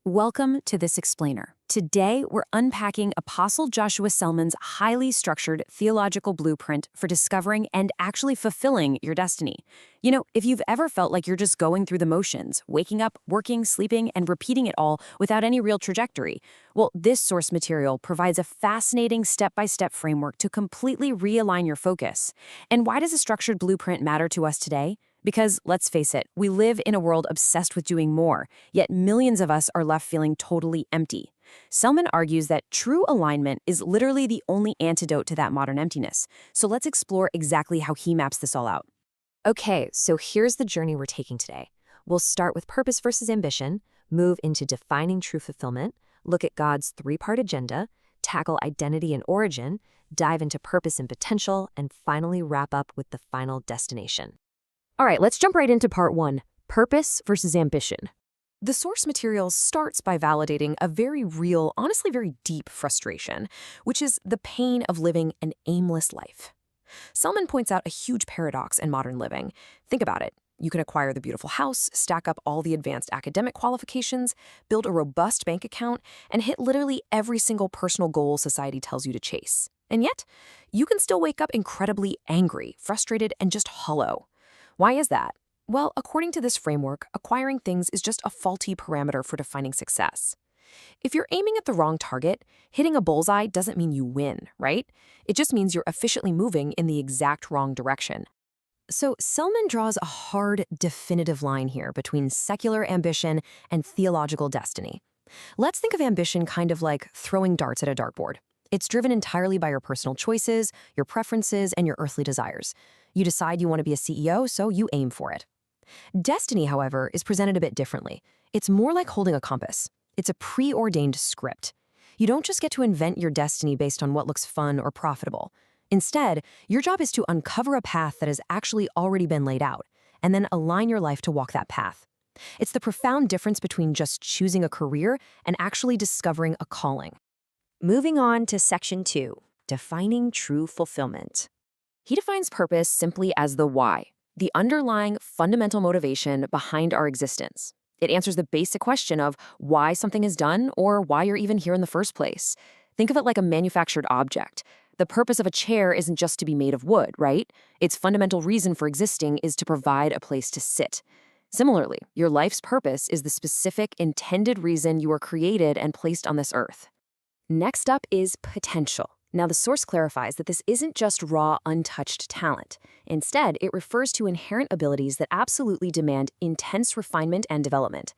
Welcome to This Explainer. Today, we're unpacking Apostle Joshua Selman's highly structured theological blueprint for discovering and actually fulfilling your destiny. You know, if you've ever felt like you're just going through the motions, waking up, working, sleeping, and repeating it all without any real trajectory, well, this source material provides a fascinating step-by-step framework to completely realign your focus. And why does a structured blueprint matter to us today? Because, let's face it, we live in a world obsessed with doing more, yet millions of us are left feeling totally empty. Selman argues that true alignment is literally the only antidote to that modern emptiness. So let's explore exactly how he maps this all out. Okay, so here's the journey we're taking today. We'll start with purpose versus ambition, move into defining true fulfillment, look at God's three-part agenda, tackle identity and origin, dive into purpose and potential, and finally wrap up with the final destination. All right, let's jump right into part one, purpose versus ambition. The source material starts by validating a very real, honestly very deep frustration, which is the pain of living an aimless life. Selman points out a huge paradox in modern living. Think about it. You can acquire the beautiful house, stack up all the advanced academic qualifications, build a robust bank account, and hit literally every single personal goal society tells you to chase. And yet, you can still wake up incredibly angry, frustrated, and just hollow. Why is that? Well, according to this framework, acquiring things is just a faulty parameter for defining success. If you're aiming at the wrong target, hitting a bullseye doesn't mean you win, right? It just means you're efficiently moving in the exact wrong direction. So Selman draws a hard, definitive line here between secular ambition and theological destiny. Let's think of ambition kind of like throwing darts at a dartboard. It's driven entirely by your personal choices, your preferences, and your earthly desires. You decide you want to be a CEO, so you aim for it. Destiny, however, is presented a bit differently. It's more like holding a compass. It's a preordained script. You don't just get to invent your destiny based on what looks fun or profitable. Instead, your job is to uncover a path that has actually already been laid out, and then align your life to walk that path. It's the profound difference between just choosing a career and actually discovering a calling. Moving on to section 2, defining true fulfillment. He defines purpose simply as the why, the underlying fundamental motivation behind our existence. It answers the basic question of why something is done or why you're even here in the first place. Think of it like a manufactured object. The purpose of a chair isn't just to be made of wood, right? Its fundamental reason for existing is to provide a place to sit. Similarly, your life's purpose is the specific, intended reason you were created and placed on this earth. Next up is potential. Now, the source clarifies that this isn't just raw, untouched talent. Instead, it refers to inherent abilities that absolutely demand intense refinement and development.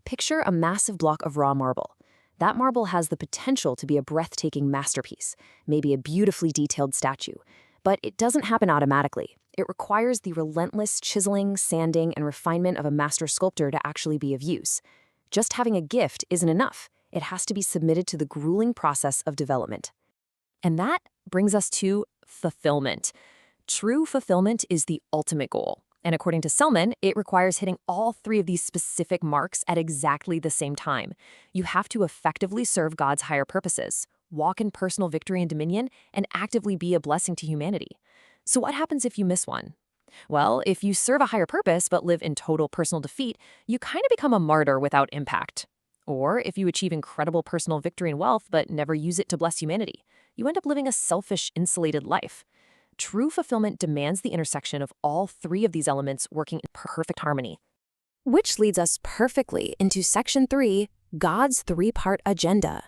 Picture a massive block of raw marble. That marble has the potential to be a breathtaking masterpiece, maybe a beautifully detailed statue. But it doesn't happen automatically. It requires the relentless chiseling, sanding, and refinement of a master sculptor to actually be of use. Just having a gift isn't enough. It has to be submitted to the grueling process of development. And that brings us to fulfillment. True fulfillment is the ultimate goal. And according to Selman, it requires hitting all three of these specific marks at exactly the same time. You have to effectively serve God's higher purposes, walk in personal victory and dominion, and actively be a blessing to humanity. So what happens if you miss one? Well, if you serve a higher purpose but live in total personal defeat, you kind of become a martyr without impact. Or if you achieve incredible personal victory and wealth but never use it to bless humanity, you end up living a selfish, insulated life. True fulfillment demands the intersection of all three of these elements working in perfect harmony. Which leads us perfectly into section 3, God's three-part agenda.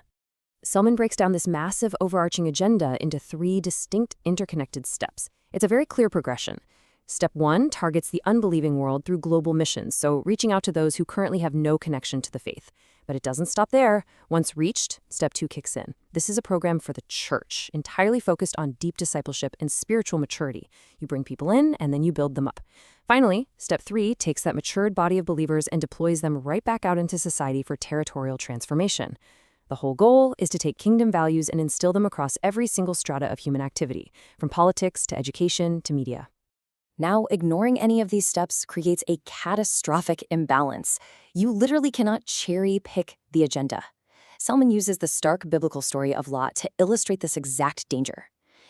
Selman breaks down this massive overarching agenda into 3 distinct interconnected steps. It's a very clear progression. Step 1 targets the unbelieving world through global missions, so reaching out to those who currently have no connection to the faith. But it doesn't stop there. Once reached, Step 2 kicks in. This is a program for the church, entirely focused on deep discipleship and spiritual maturity. You bring people in, and then you build them up. Finally, Step 3 takes that matured body of believers and deploys them right back out into society for territorial transformation. The whole goal is to take kingdom values and instill them across every single strata of human activity, from politics to education to media. Now, ignoring any of these steps creates a catastrophic imbalance. You literally cannot cherry-pick the agenda. Selman uses the stark biblical story of Lot to illustrate this exact danger.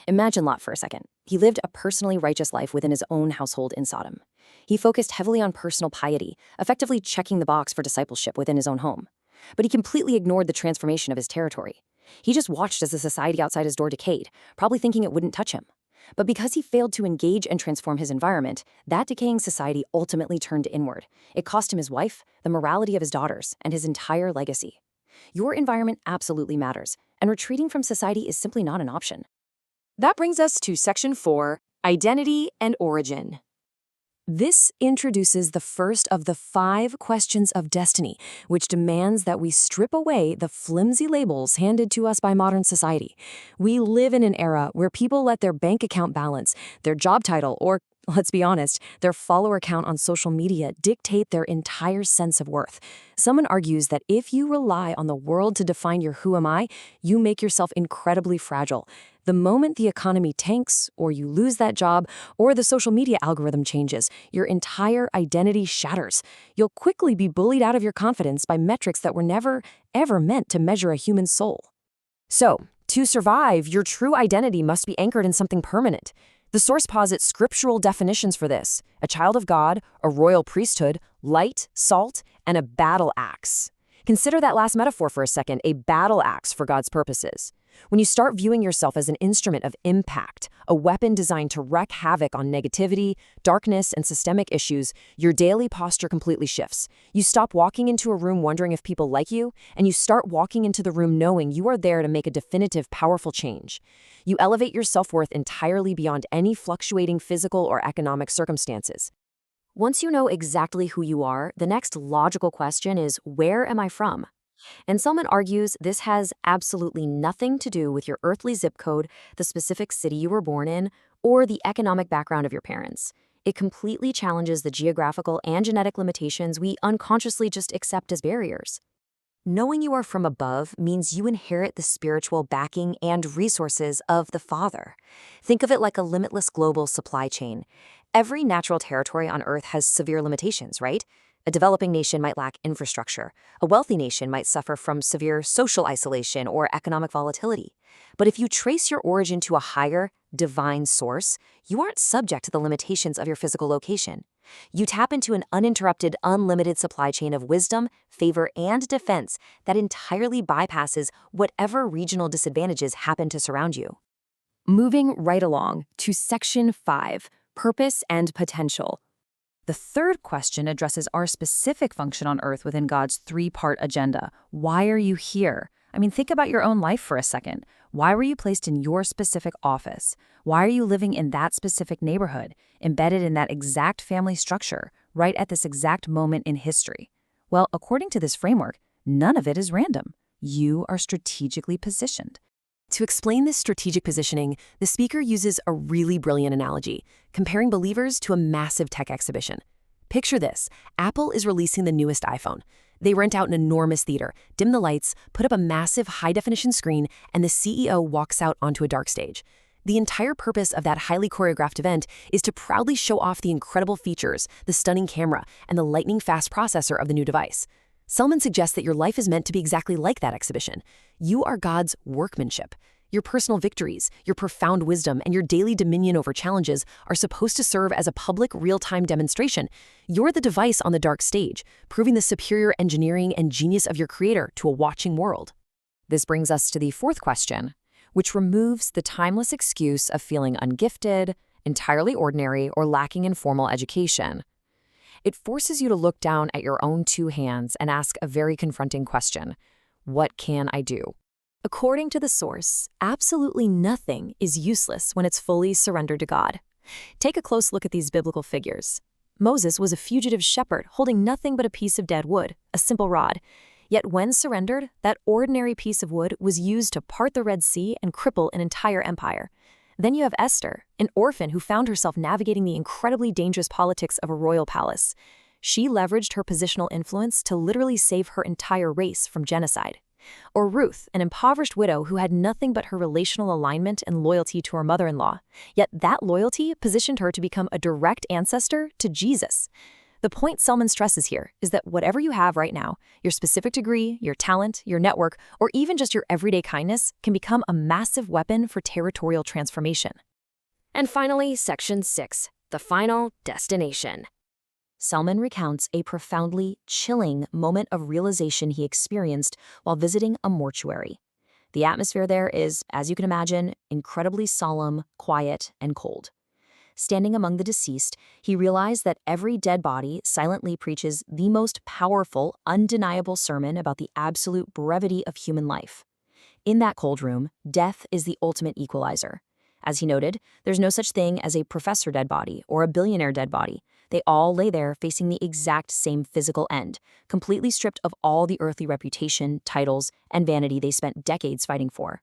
Imagine Lot for a second. He lived a personally righteous life within his own household in Sodom. He focused heavily on personal piety, effectively checking the box for discipleship within his own home. But he completely ignored the transformation of his territory. He just watched as the society outside his door decayed, probably thinking it wouldn't touch him. But because he failed to engage and transform his environment, that decaying society ultimately turned inward. It cost him his wife, the morality of his daughters, and his entire legacy. Your environment absolutely matters, and retreating from society is simply not an option. That brings us to Section 4, Identity and Origin. This introduces the first of the 5 questions of destiny, which demands that we strip away the flimsy labels handed to us by modern society. We live in an era where people let their bank account balance, their job title, or, let's be honest, their follower count on social media dictate their entire sense of worth. Someone argues that if you rely on the world to define your who am I, you make yourself incredibly fragile. The moment the economy tanks, or you lose that job, or the social media algorithm changes, your entire identity shatters. You'll quickly be bullied out of your confidence by metrics that were never, ever meant to measure a human soul. So, to survive, your true identity must be anchored in something permanent. The source posits scriptural definitions for this: a child of God, a royal priesthood, light, salt, and a battle axe. Consider that last metaphor for a second, a battle axe for God's purposes. When you start viewing yourself as an instrument of impact, a weapon designed to wreak havoc on negativity, darkness, and systemic issues, your daily posture completely shifts. You stop walking into a room wondering if people like you, and you start walking into the room knowing you are there to make a definitive, powerful change. You elevate your self-worth entirely beyond any fluctuating physical or economic circumstances. Once you know exactly who you are, the next logical question is, where am I from? And Selman argues this has absolutely nothing to do with your earthly zip code, the specific city you were born in, or the economic background of your parents. It completely challenges the geographical and genetic limitations we unconsciously just accept as barriers. Knowing you are from above means you inherit the spiritual backing and resources of the Father. Think of it like a limitless global supply chain. Every natural territory on Earth has severe limitations, right? A developing nation might lack infrastructure. A wealthy nation might suffer from severe social isolation or economic volatility. But if you trace your origin to a higher, divine source, you aren't subject to the limitations of your physical location. You tap into an uninterrupted, unlimited supply chain of wisdom, favor, and defense that entirely bypasses whatever regional disadvantages happen to surround you. Moving right along to Section 5, Purpose and Potential. The third question addresses our specific function on Earth within God's 3-part agenda. Why are you here? I mean, think about your own life for a second. Why were you placed in your specific office? Why are you living in that specific neighborhood, embedded in that exact family structure, right at this exact moment in history? Well, according to this framework, none of it is random. You are strategically positioned. To explain this strategic positioning, the speaker uses a really brilliant analogy, comparing believers to a massive tech exhibition. Picture this: Apple is releasing the newest iPhone. They rent out an enormous theater, dim the lights, put up a massive high-definition screen, and the CEO walks out onto a dark stage. The entire purpose of that highly choreographed event is to proudly show off the incredible features, the stunning camera, and the lightning-fast processor of the new device. Selman suggests that your life is meant to be exactly like that exhibition. You are God's workmanship. Your personal victories, your profound wisdom, and your daily dominion over challenges are supposed to serve as a public real-time demonstration. You're the device on the dark stage, proving the superior engineering and genius of your creator to a watching world. This brings us to the fourth question, which removes the timeless excuse of feeling ungifted, entirely ordinary, or lacking in formal education. It forces you to look down at your own 2 hands and ask a very confronting question: what can I do? According to the source, absolutely nothing is useless when it's fully surrendered to God. Take a close look at these biblical figures. Moses was a fugitive shepherd holding nothing but a piece of dead wood, a simple rod. Yet when surrendered, that ordinary piece of wood was used to part the Red Sea and cripple an entire empire. Then you have Esther, an orphan who found herself navigating the incredibly dangerous politics of a royal palace. She leveraged her positional influence to literally save her entire race from genocide. Or Ruth, an impoverished widow who had nothing but her relational alignment and loyalty to her mother-in-law. Yet that loyalty positioned her to become a direct ancestor to Jesus. The point Selman stresses here is that whatever you have right now, your specific degree, your talent, your network, or even just your everyday kindness, can become a massive weapon for territorial transformation. And finally, Section 6, the final destination. Selman recounts a profoundly chilling moment of realization he experienced while visiting a mortuary. The atmosphere there is, as you can imagine, incredibly solemn, quiet, and cold. Standing among the deceased, he realized that every dead body silently preaches the most powerful, undeniable sermon about the absolute brevity of human life. In that cold room, death is the ultimate equalizer. As he noted, there's no such thing as a professor dead body or a billionaire dead body. They all lay there facing the exact same physical end, completely stripped of all the earthly reputation, titles, and vanity they spent decades fighting for.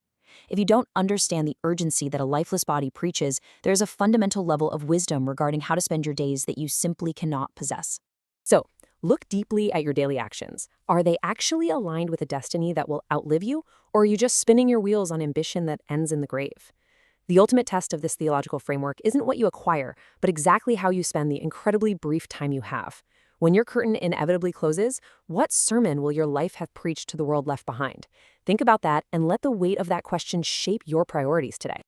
If you don't understand the urgency that a lifeless body preaches, there's a fundamental level of wisdom regarding how to spend your days that you simply cannot possess. So, look deeply at your daily actions. Are they actually aligned with a destiny that will outlive you, or are you just spinning your wheels on ambition that ends in the grave? The ultimate test of this theological framework isn't what you acquire, but exactly how you spend the incredibly brief time you have. When your curtain inevitably closes, what sermon will your life have preached to the world left behind? Think about that and let the weight of that question shape your priorities today.